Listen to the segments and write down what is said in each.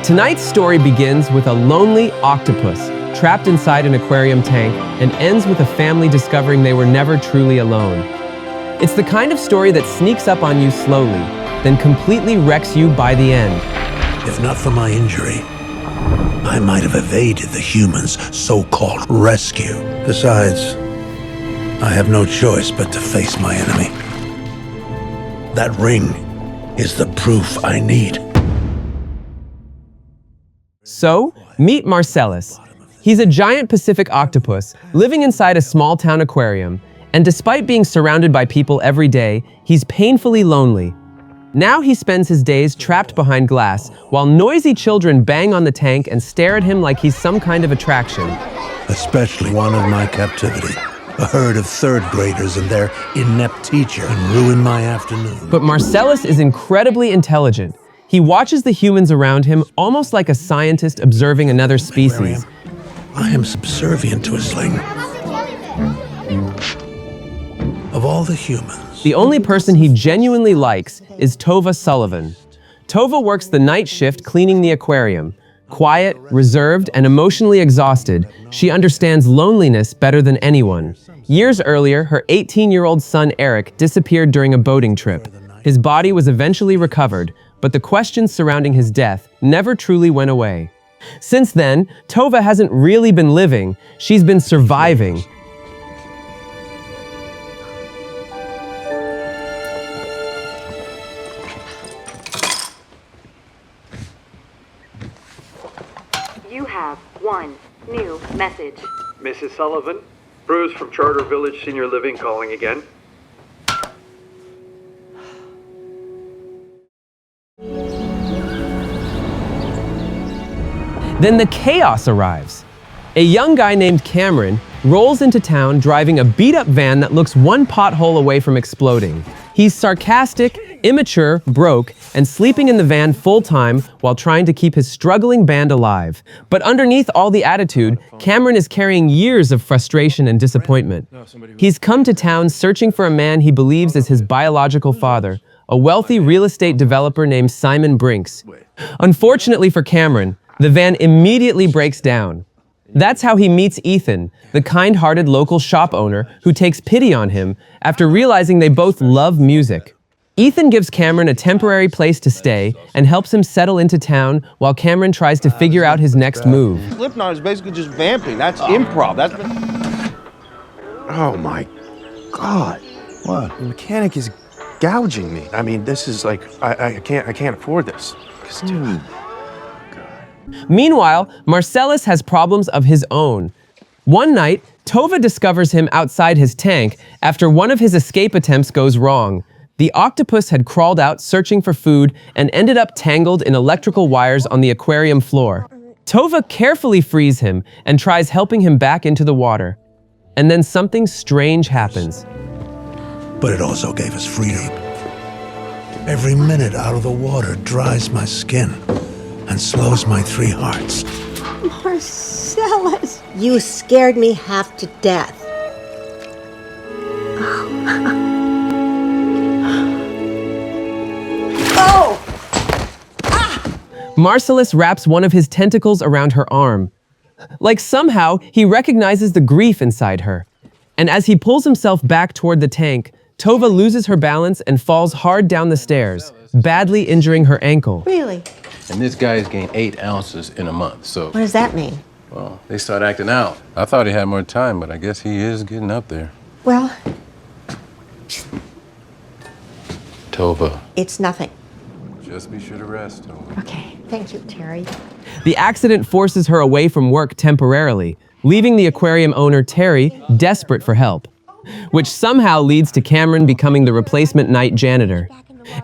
Tonight's story begins with a lonely octopus trapped inside an aquarium tank and ends with a family discovering they were never truly alone. It's the kind of story that sneaks up on you slowly, then completely wrecks you by the end. If not for my injury, I might have evaded the humans' so-called rescue. Besides, I have no choice but to face my enemy. That ring is the proof I need. So, meet Marcellus. He's a giant Pacific octopus living inside a small-town aquarium, and despite being surrounded by people every day, he's painfully lonely. Now he spends his days trapped behind glass, while noisy children bang on the tank and stare at him like he's some kind of attraction. Especially one of my captivity. A herd of third graders and their inept teacher ruined my afternoon. But Marcellus is incredibly intelligent. He watches the humans around him almost like a scientist observing another species. I am subservient to a sling. Of all the humans, The only person he genuinely likes is Tova Sullivan. Tova works the night shift cleaning the aquarium. Quiet, reserved, and emotionally exhausted, she understands loneliness better than anyone. Years earlier, her 18-year-old son Eric disappeared during a boating trip. His body was eventually recovered, but the questions surrounding his death never truly went away. Since then, Tova hasn't really been living, she's been surviving. You have one new message. Mrs. Sullivan, Bruce from Charter Village Senior Living calling again. Then the chaos arrives. A young guy named Cameron rolls into town driving a beat-up van that looks one pothole away from exploding. He's sarcastic, immature, broke, and sleeping in the van full-time while trying to keep his struggling band alive. But underneath all the attitude, Cameron is carrying years of frustration and disappointment. He's come to town searching for a man he believes is his biological father, a wealthy real estate developer named Simon Brinks. Unfortunately for Cameron, the van immediately breaks down. That's how he meets Ethan, the kind-hearted local shop owner who takes pity on him after realizing they both love music. Ethan gives Cameron a temporary place to stay and helps him settle into town while Cameron tries to figure out his next move. Slipknot is basically just vamping. That's improv. That's. Oh my God! what? The mechanic is gouging me. I mean, this is like I can't afford this. Meanwhile, Marcellus has problems of his own. One night, Tova discovers him outside his tank after one of his escape attempts goes wrong. The octopus had crawled out searching for food and ended up tangled in electrical wires on the aquarium floor. Tova carefully frees him and tries helping him back into the water. And then something strange happens. But it also gave us freedom. Every minute out of the water dries my skin and slows my 3 hearts. Marcellus, you scared me half to death. Marcellus wraps one of his tentacles around her arm. Like somehow, he recognizes the grief inside her. And as he pulls himself back toward the tank, Tova loses her balance and falls hard down the stairs, badly injuring her ankle. Really? And this guy's gained 8 ounces in a month, so... What does that mean? Well, they start acting out. I thought he had more time, but I guess he is getting up there. Well, Tova, it's nothing. just be sure to rest, Tova. Okay, thank you, Terry. The accident forces her away from work temporarily, leaving the aquarium owner, Terry, desperate for help. Which somehow leads to Cameron becoming the replacement night janitor.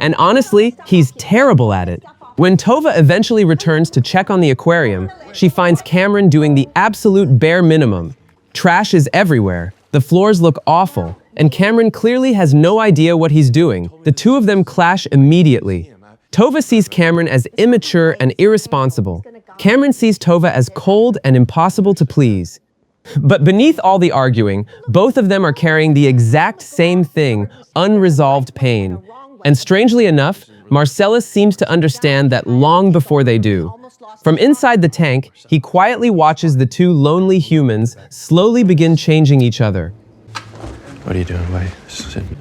And honestly, he's terrible at it. When Tova eventually returns to check on the aquarium, she finds Cameron doing the absolute bare minimum. Trash is everywhere, the floors look awful, and Cameron clearly has no idea what he's doing. The two of them clash immediately. Tova sees Cameron as immature and irresponsible. Cameron sees Tova as cold and impossible to please. But beneath all the arguing, both of them are carrying the exact same thing, unresolved pain. And strangely enough, Marcellus seems to understand that long before they do. From inside the tank, he quietly watches the two lonely humans slowly begin changing each other. What are you doing, buddy?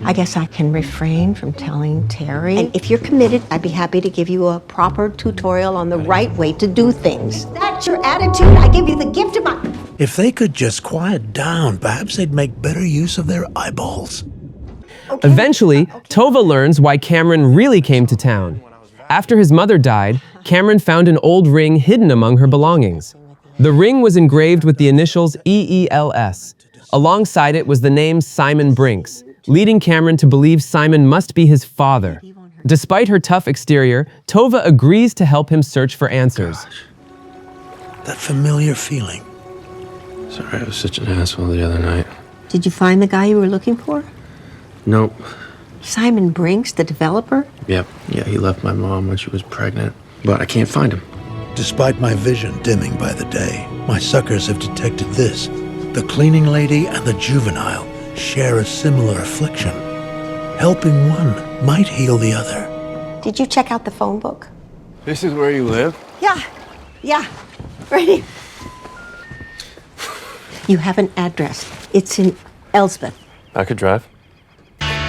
I guess I can refrain from telling Terry. And if you're committed, I'd be happy to give you a proper tutorial on the right way to do things. That's your attitude. I give you the gift of my... If they could just quiet down, perhaps they'd make better use of their eyeballs. Eventually, Tova learns why Cameron really came to town. After his mother died, Cameron found an old ring hidden among her belongings. The ring was engraved with the initials EELS. Alongside it was the name Simon Brinks, leading Cameron to believe Simon must be his father. Despite her tough exterior, Tova agrees to help him search for answers. Gosh, that familiar feeling. Sorry, I was such an asshole the other night. Did you find the guy you were looking for? Nope. Simon Brinks, the developer? Yep. Yeah, he left my mom when she was pregnant. But I can't find him. Despite my vision dimming by the day, my suckers have detected this. The cleaning lady and the juvenile share a similar affliction. Helping one might heal the other. Did you check out the phone book? This is where you live? Yeah, right here. You have an address. It's in Elsbeth. I could drive.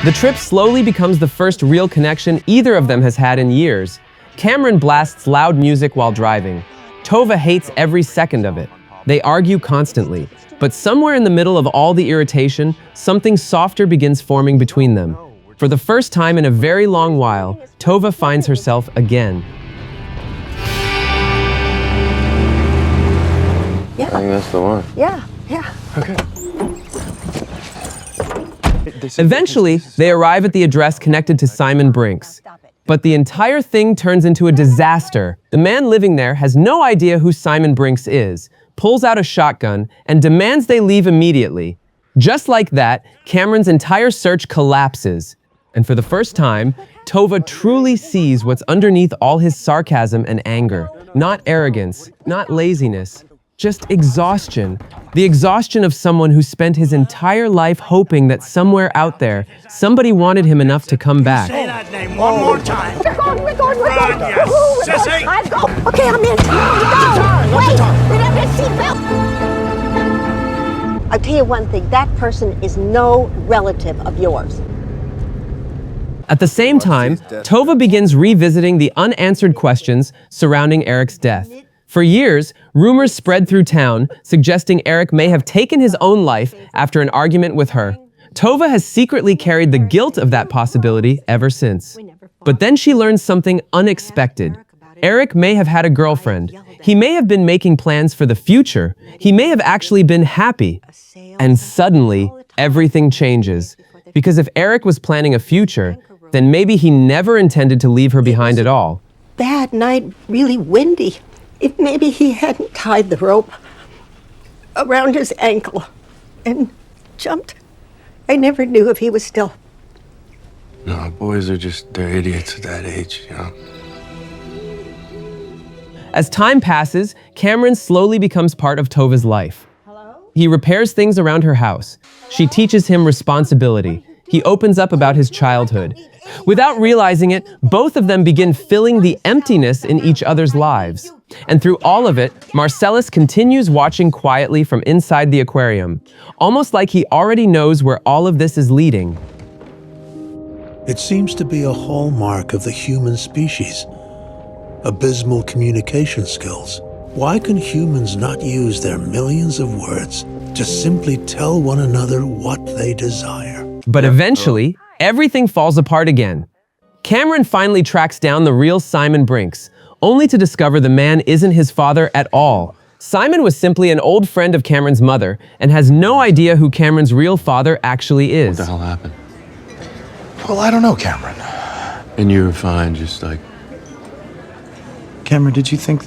The trip slowly becomes the first real connection either of them has had in years. Cameron blasts loud music while driving. Tova hates every second of it. They argue constantly, but somewhere in the middle of all the irritation, something softer begins forming between them. For the first time in a very long while, Tova finds herself again. I think that's the one. Yeah. Okay. Eventually, they arrive at the address connected to Simon Brinks. But the entire thing turns into a disaster. The man living there has no idea who Simon Brinks is, pulls out a shotgun, and demands they leave immediately. Just like that, Cameron's entire search collapses. And for the first time, Tova truly sees what's underneath all his sarcasm and anger. Not arrogance, not laziness, just exhaustion. The exhaustion of someone who spent his entire life hoping that somewhere out there, somebody wanted him enough to come back. Say that name one more time. We're going. Run, yes, sissy. I go. Okay, I'm in. Go. Wait, we don't have a seatbelt. I'll tell you one thing. That person is no relative of yours. At the same time, Tova begins revisiting the unanswered questions surrounding Eric's death. For years, rumors spread through town, suggesting Eric may have taken his own life after an argument with her. Tova has secretly carried the guilt of that possibility ever since. But then she learns something unexpected. Eric may have had a girlfriend. He may have been making plans for the future. He may have actually been happy. And suddenly, everything changes. Because if Eric was planning a future, then maybe he never intended to leave her behind at all. Bad night, really windy. If maybe he hadn't tied the rope around his ankle and jumped, I never knew if he was still... No, boys are they're idiots at that age, you know? As time passes, Cameron slowly becomes part of Tova's life. He repairs things around her house. She teaches him responsibility. He opens up about his childhood. Without realizing it, both of them begin filling the emptiness in each other's lives. And through all of it, Marcellus continues watching quietly from inside the aquarium, almost like he already knows where all of this is leading. It seems to be a hallmark of the human species. Abysmal communication skills. Why can humans not use their millions of words to simply tell one another what they desire? But eventually, everything falls apart again. Cameron finally tracks down the real Simon Brinks, only to discover the man isn't his father at all. Simon was simply an old friend of Cameron's mother and has no idea who Cameron's real father actually is. What the hell happened? Well, I don't know, Cameron. And you were fine, just like... Cameron, did you think...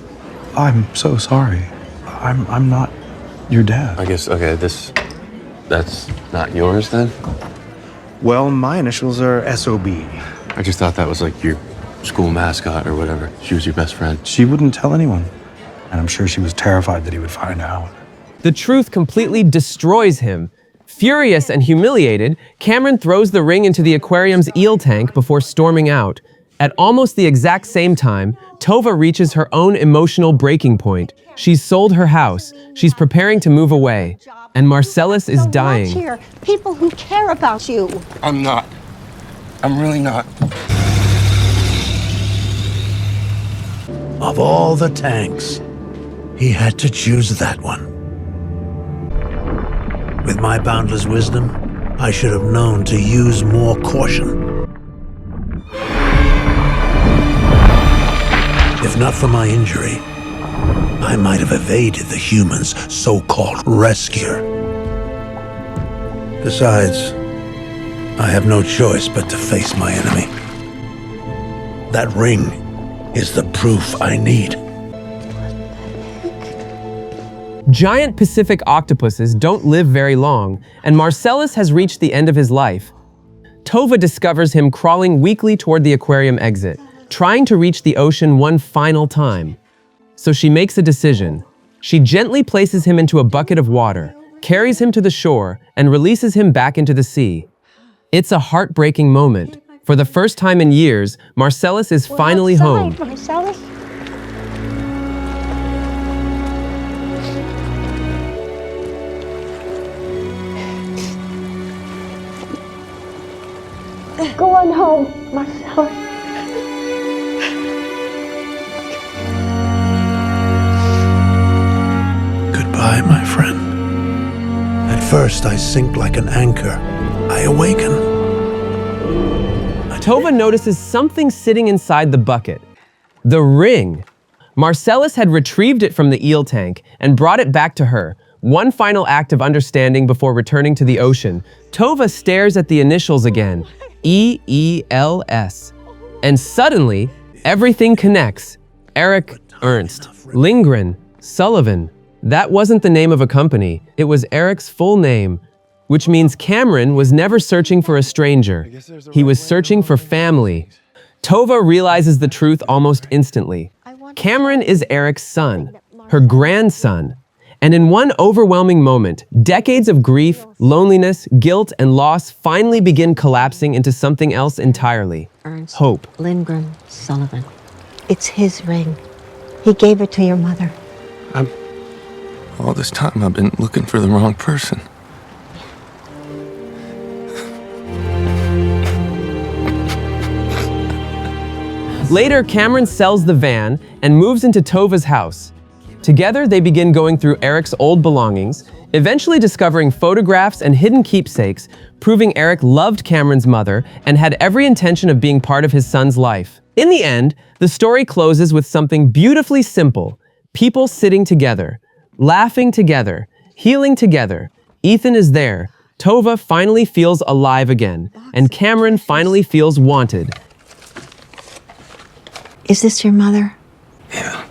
I'm so sorry. I'm not your dad. I guess, okay, that's not yours then? Well, my initials are SOB. I just thought that was like your school mascot or whatever. She was your best friend. She wouldn't tell anyone. And I'm sure she was terrified that he would find out. The truth completely destroys him. Furious and humiliated, Cameron throws the ring into the aquarium's eel tank before storming out. At almost the exact same time, Tova reaches her own emotional breaking point. She's sold her house, she's preparing to move away, and Marcellus is dying. Here, people who care about you. I'm not. I'm really not. Of all the tanks, he had to choose that one. With my boundless wisdom, I should have known to use more caution. If not for my injury, I might have evaded the humans' so-called rescue. Besides, I have no choice but to face my enemy. That ring is the proof I need. Giant Pacific octopuses don't live very long, and Marcellus has reached the end of his life. Tova discovers him crawling weakly toward the aquarium exit, trying to reach the ocean one final time. So she makes a decision. She gently places him into a bucket of water, carries him to the shore, and releases him back into the sea. It's a heartbreaking moment. For the first time in years, Marcellus is finally home. Marcellus? Go on home, Marcellus. Goodbye, my friend. At first, I sink like an anchor. I awaken. Tova notices something sitting inside the bucket. The ring. Marcellus had retrieved it from the eel tank and brought it back to her. One final act of understanding before returning to the ocean. Tova stares at the initials again. E-E-L-S. And suddenly, everything connects. Eric, Ernst, Lindgren, Sullivan. That wasn't the name of a company. It was Eric's full name, which means Cameron was never searching for a stranger. He was searching for family. Tova realizes the truth almost instantly. Cameron is Eric's son, her grandson. And in one overwhelming moment, decades of grief, loneliness, guilt, and loss finally begin collapsing into something else entirely. Ernst, Hope. Lindgren, Sullivan. It's his ring. He gave it to your mother. All this time I've been looking for the wrong person. Later, Cameron sells the van and moves into Tova's house. Together, they begin going through Eric's old belongings, eventually discovering photographs and hidden keepsakes, proving Eric loved Cameron's mother and had every intention of being part of his son's life. In the end, the story closes with something beautifully simple. People sitting together, laughing together, healing together. Ethan is there. Tova finally feels alive again, and Cameron finally feels wanted. Is this your mother? Yeah.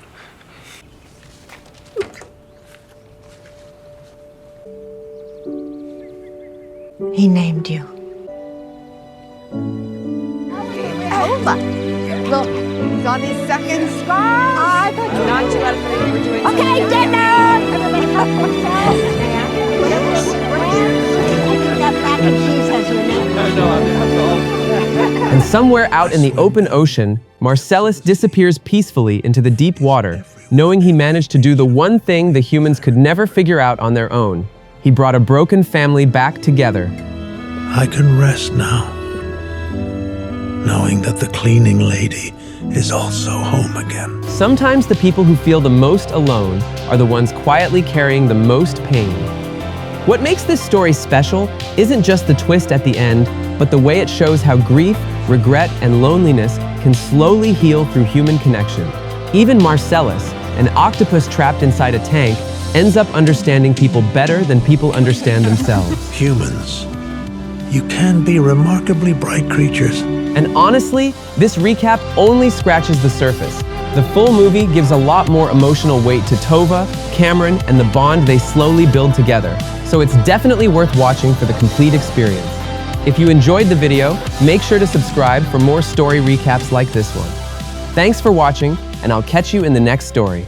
He named you. Over. Look, he's on his second scarf. I thought you not too out of the we're doing. Okay, dinner. Everybody have themselves. That mac and cheese has your name. And somewhere out in the open ocean, Marcellus disappears peacefully into the deep water, knowing he managed to do the one thing the humans could never figure out on their own. He brought a broken family back together. I can rest now, knowing that the cleaning lady is also home again. Sometimes the people who feel the most alone are the ones quietly carrying the most pain. What makes this story special isn't just the twist at the end, but the way it shows how grief, regret, and loneliness can slowly heal through human connection. Even Marcellus, an octopus trapped inside a tank, ends up understanding people better than people understand themselves. Humans, you can be remarkably bright creatures. And honestly, this recap only scratches the surface. The full movie gives a lot more emotional weight to Tova, Cameron, and the bond they slowly build together. So it's definitely worth watching for the complete experience. If you enjoyed the video, make sure to subscribe for more story recaps like this one. Thanks for watching, and I'll catch you in the next story.